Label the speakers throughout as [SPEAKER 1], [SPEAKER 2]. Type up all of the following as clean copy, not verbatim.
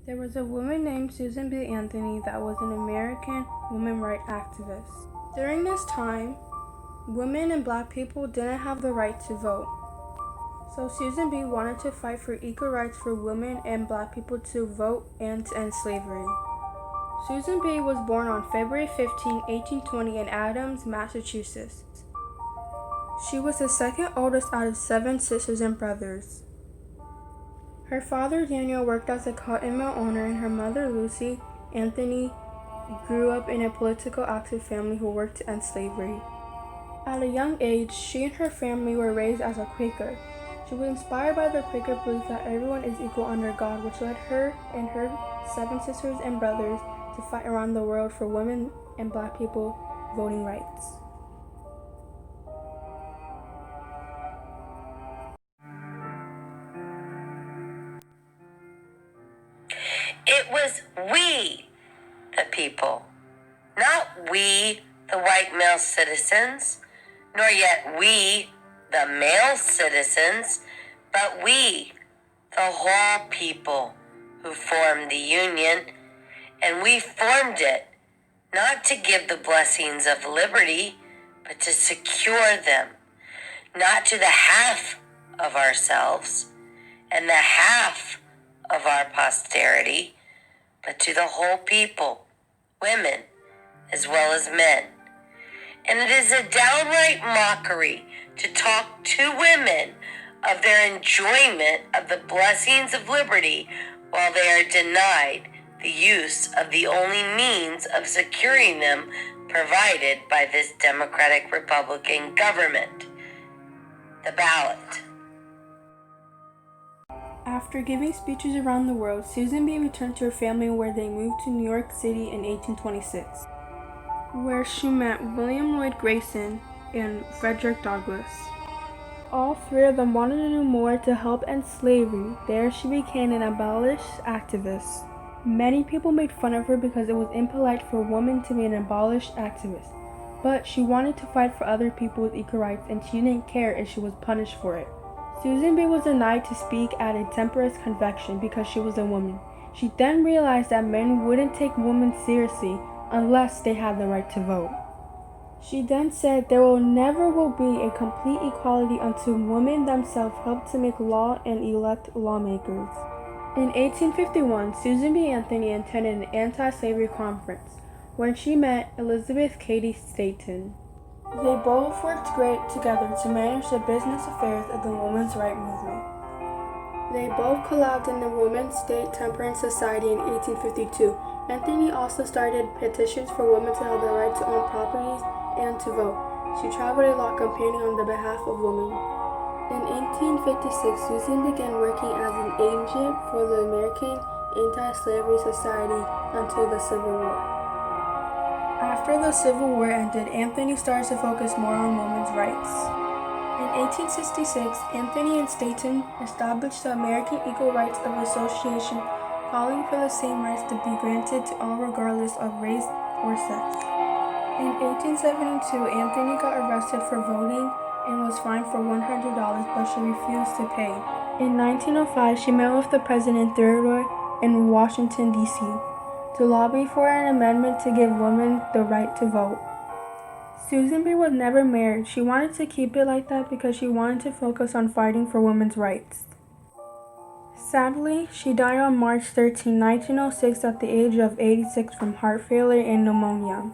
[SPEAKER 1] There was a woman named Susan B. Anthony that was an American women rights activist. During this time, women and black people didn't have the right to vote. So Susan B. wanted to fight for equal rights for women and black people to vote and to end slavery. Susan B. was born on February 15, 1820 in Adams, Massachusetts. She was the second oldest out of 7 sisters and brothers. Her father, Daniel, worked as a cotton mill owner, and her mother, Lucy Anthony, grew up in a politically active family who worked to end slavery. At a young age, she and her family were raised as a Quaker. She was inspired by the Quaker belief that everyone is equal under God, which led her and her 7 sisters and brothers to fight around the world for women and black people voting rights.
[SPEAKER 2] It was we, the people, not we, the white male citizens, nor yet we, the male citizens, but we, the whole people, who formed the Union, and we formed it not to give the blessings of liberty, but to secure them, not to the half of ourselves and the half of our posterity, but to the whole people, women as well as men. And it is a downright mockery to talk to women of their enjoyment of the blessings of liberty while they are denied the use of the only means of securing them provided by this Democratic Republican government, the ballot.
[SPEAKER 1] After giving speeches around the world, Susan B. returned to her family where they moved to New York City in 1826, where she met William Lloyd Garrison and Frederick Douglass. All 3 of them wanted to do more to help end slavery. There she became an abolitionist activist. Many people made fun of her because it was impolite for a woman to be an abolitionist activist, but she wanted to fight for other people with equal rights, and she didn't care if she was punished for it. Susan B. was denied to speak at a temperance convention because she was a woman. She then realized that men wouldn't take women seriously unless they had the right to vote. She then said there never will be a complete equality until women themselves help to make law and elect lawmakers. In 1851, Susan B. Anthony attended an anti-slavery conference when she met Elizabeth Cady Stanton. They both worked great together to manage the business affairs of the women's rights movement. They both collabed in the Women's State Temperance Society in 1852. Anthony also started petitions for women to have the right to own properties and to vote. She traveled a lot campaigning on the behalf of women. In 1856, Susan began working as an agent for the American Anti-Slavery Society until the Civil War. After the Civil War ended, Anthony started to focus more on women's rights. In 1866, Anthony and Stanton established the American Equal Rights of Association, calling for the same rights to be granted to all regardless of race or sex. In 1872, Anthony got arrested for voting and was fined for $100, but she refused to pay. In 1905, she met with the President Theodore in Washington, D.C. to lobby for an amendment to give women the right to vote. Susan B. was never married. She wanted to keep it like that because she wanted to focus on fighting for women's rights. Sadly, she died on March 13, 1906 at the age of 86 from heart failure and pneumonia.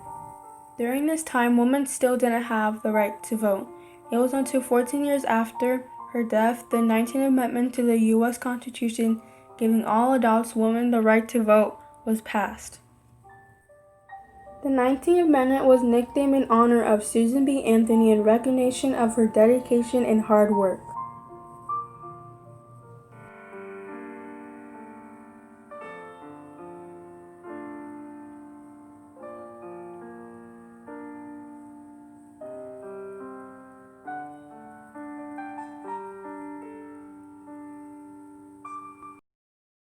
[SPEAKER 1] During this time, women still didn't have the right to vote. It was until 14 years after her death, the 19th Amendment to the U.S. Constitution, giving all adults women the right to vote, was passed. The 19th Amendment was nicknamed in honor of Susan B. Anthony in recognition of her dedication and hard work.